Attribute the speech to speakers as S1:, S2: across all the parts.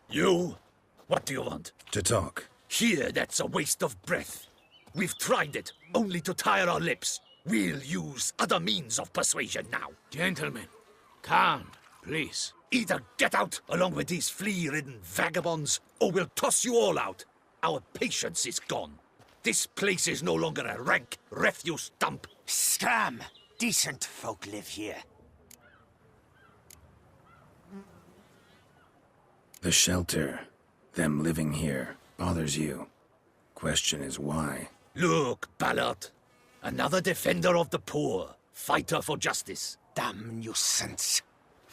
S1: You? What do you want?
S2: To talk.
S1: Here, that's a waste of breath. We've tried it, only to tire our lips. We'll use other means of persuasion now.
S3: Gentlemen, calm, please.
S1: Either get out along with these flea-ridden vagabonds, or we'll toss you all out. Our patience is gone. This place is no longer a rank refuse dump.
S4: Scram! Decent folk live here.
S2: The shelter, them living here, bothers you. Question is why?
S1: Look, Ballard. Another defender of the poor. Fighter for justice.
S4: Damn nuisance.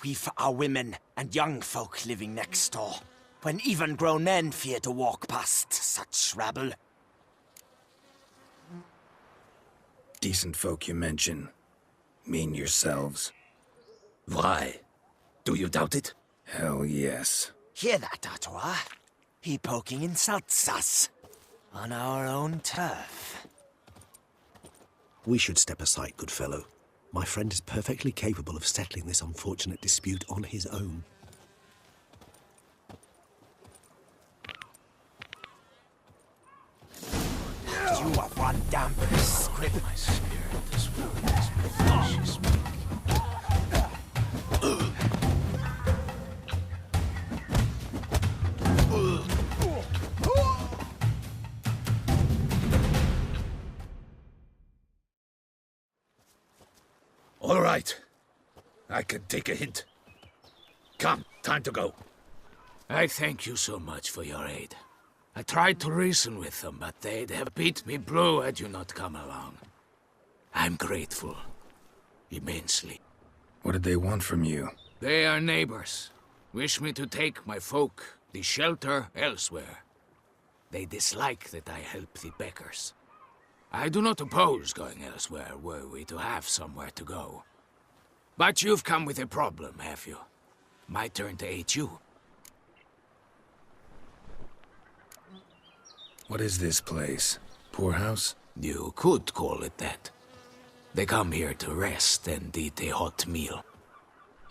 S4: We've our women and young folk living next door, when even grown men fear to walk past such rabble.
S2: Decent folk you mention. Mean yourselves?
S1: Why? Do you doubt it?
S2: Hell yes.
S4: Hear that, Artois? He poking insults us. On our own turf.
S5: We should step aside, good fellow. My friend is perfectly capable of settling this unfortunate dispute on his own.
S4: You are one damn scrib.
S3: My spirit is willing, my flesh is weak.
S1: All right. I can take a hint. Come, time to go.
S3: I thank you so much for your aid. I tried to reason with them, but they'd have beat me blue had you not come along. I'm grateful. Immensely.
S2: What did they want from you?
S3: They are neighbors. Wish me to take my folk, the shelter, elsewhere. They dislike that I help the beggars. I do not oppose going elsewhere, were we to have somewhere to go. But you've come with a problem, have you? My turn to aid you.
S2: What is this place? Poorhouse?
S3: You could call it that. They come here to rest and eat a hot meal.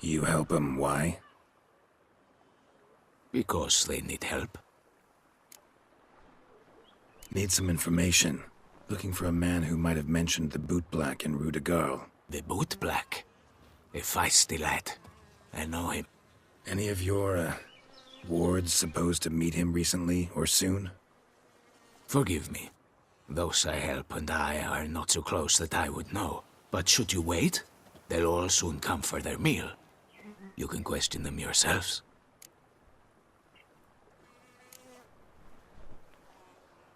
S2: You help them, why?
S3: Because they need help.
S2: Need some information. Looking for a man who might have mentioned the bootblack in Rue de Garl.
S3: The bootblack? A feisty lad. I know him.
S2: Any of your, wards supposed to meet him recently or soon?
S3: Forgive me. Those I help and I are not so close that I would know. But should you wait, they'll all soon come for their meal. You can question them yourselves.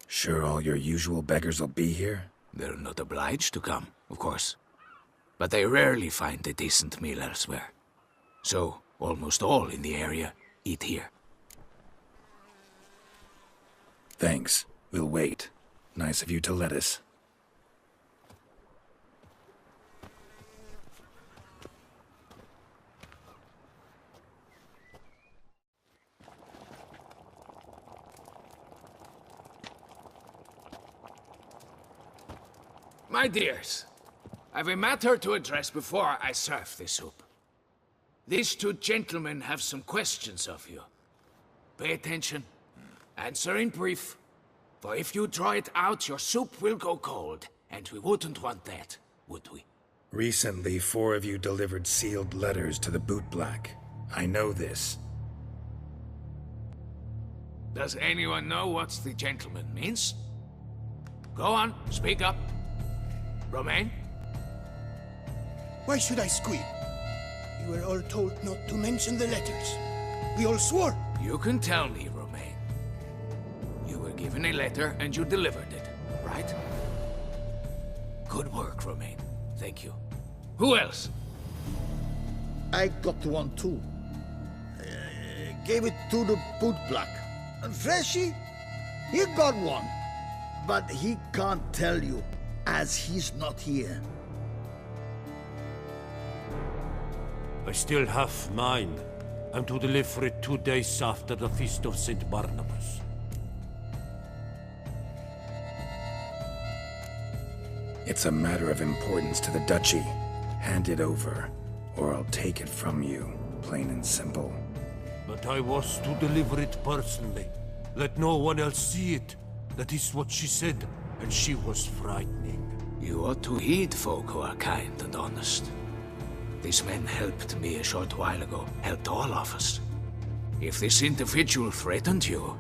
S2: Sure all your usual beggars will be here?
S3: They're not obliged to come, of course. But they rarely find a decent meal elsewhere. So, almost all in the area eat here.
S2: Thanks. We'll wait. Nice of you to let us.
S3: My dears, I've a matter to address before I serve the soup. These two gentlemen have some questions of you. Pay attention. Answer in brief. For if you draw it out, your soup will go cold. And we wouldn't want that, would we?
S2: Recently, 4 of you delivered sealed letters to the bootblack. I know this.
S3: Does anyone know what the gentleman means? Go on, speak up. Romain?
S6: Why should I squeal? We were all told not to mention the letters. We all swore.
S3: You can tell me, Romain. You were given a letter and you delivered it, right? Good work, Romain. Thank you. Who else?
S7: I got one too. Gave it to the bootblack. And Freshy, he got one. But he can't tell you, as he's not here.
S8: I still have mine. I'm to deliver it 2 days after the Feast of St. Barnabas.
S2: It's a matter of importance to the Duchy. Hand it over, or I'll take it from you, plain and simple.
S8: But I was to deliver it personally. Let no one else see it. That is what she said, and she was frightening.
S3: You ought to heed folk who are kind and honest. These men helped me a short while ago, helped all of us. If this individual threatened you,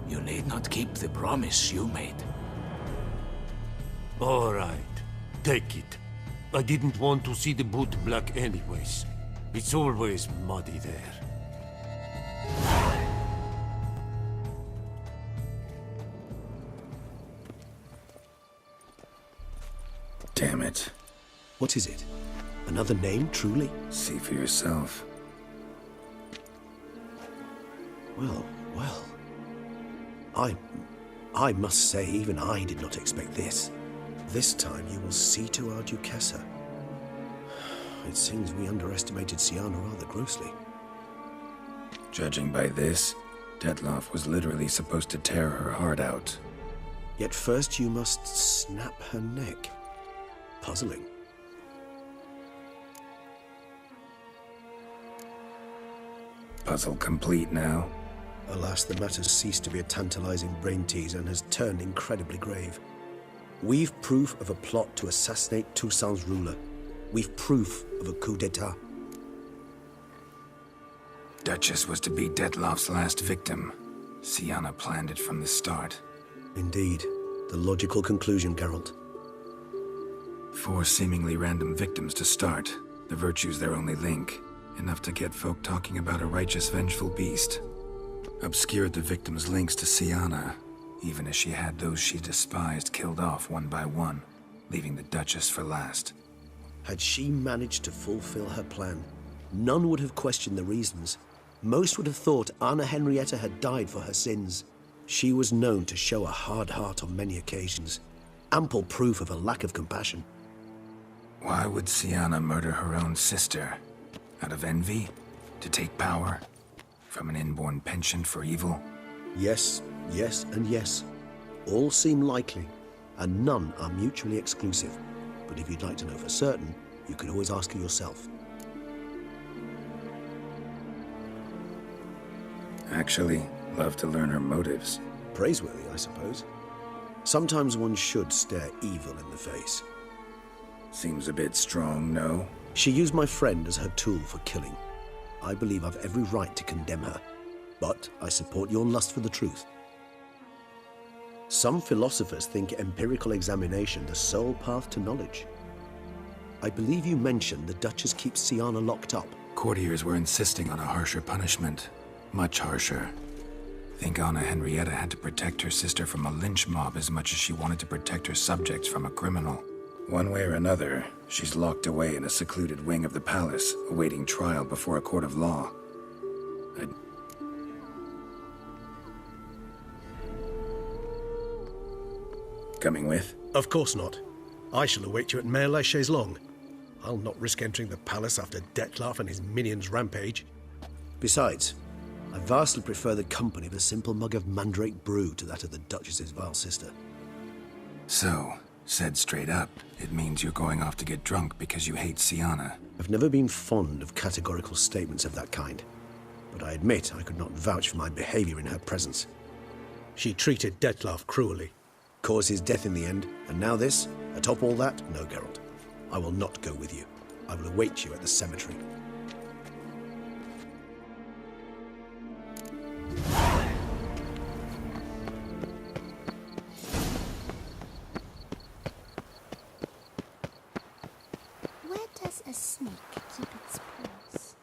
S3: you need not keep the promise you made.
S8: All right, take it. I didn't want to see the boot black anyways. It's always muddy there.
S2: Damn it.
S5: What is it? Another name, truly?
S2: See for yourself.
S5: Well, well. I must say, even I did not expect this. This time you will see to our Duchessa. It seems we underestimated Siana rather grossly.
S2: Judging by this, Detloff was literally supposed to tear her heart out.
S5: Yet first you must snap her neck. Puzzling.
S2: Puzzle complete now.
S5: Alas, the matter's ceased to be a tantalizing brain teaser and has turned incredibly grave. We've proof of a plot to assassinate Toussaint's ruler. We've proof of a coup d'etat.
S2: Duchess was to be Detloff's last victim. Siana planned it from the start.
S5: Indeed. The logical conclusion, Geralt.
S2: 4 seemingly random victims to start. The virtue's their only link. Enough to get folk talking about a righteous, vengeful beast. Obscured the victims' links to Siana, even as she had those she despised killed off one by one, leaving the Duchess for last.
S5: Had she managed to fulfill her plan, none would have questioned the reasons. Most would have thought Anna Henrietta had died for her sins. She was known to show a hard heart on many occasions. Ample proof of a lack of compassion.
S2: Why would Siana murder her own sister? Out of envy? To take power? From an inborn penchant for evil?
S5: Yes, yes, and yes. All seem likely, and none are mutually exclusive. But if you'd like to know for certain, you can always ask her yourself.
S2: Actually, love to learn her motives.
S5: Praiseworthy, I suppose. Sometimes one should stare evil in the face.
S2: Seems a bit strong, no?
S5: She used my friend as her tool for killing. I believe I've every right to condemn her, but I support your lust for the truth. Some philosophers think empirical examination the sole path to knowledge. I believe you mentioned the Duchess keeps Siana locked up.
S2: Courtiers were insisting on a harsher punishment. Much harsher. Think Anna Henrietta had to protect her sister from a lynch mob as much as she wanted to protect her subjects from a criminal. One way or another, she's locked away in a secluded wing of the palace, awaiting trial before a court of law. Coming with?
S5: Of course not. I shall await you at Mare la Chaise-Longue. I'll not risk entering the palace after Detloff and his minions rampage. Besides, I vastly prefer the company of a simple mug of mandrake brew to that of the Duchess's vile sister.
S2: So, said straight up, it means you're going off to get drunk because you hate Siana.
S5: I've never been fond of categorical statements of that kind, but I admit I could not vouch for my behavior in her presence. She treated Detloff cruelly, caused his death in the end, and now this? Atop all that? No, Geralt. I will not go with you. I will await you at the cemetery.
S9: Where does a snake keep its paws?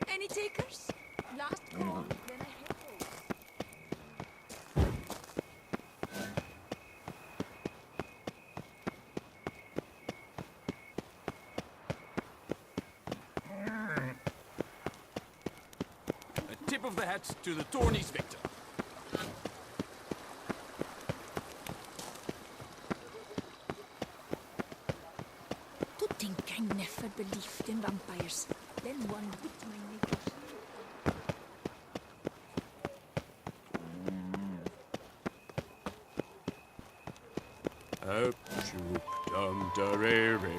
S9: Any takers? Last call, then I head home.
S10: A tip of the hat to the Tourneys victor.
S9: To think I never believed in vampires. Then one bit my neighbor.
S8: Up, shoop, dum, da, re, re,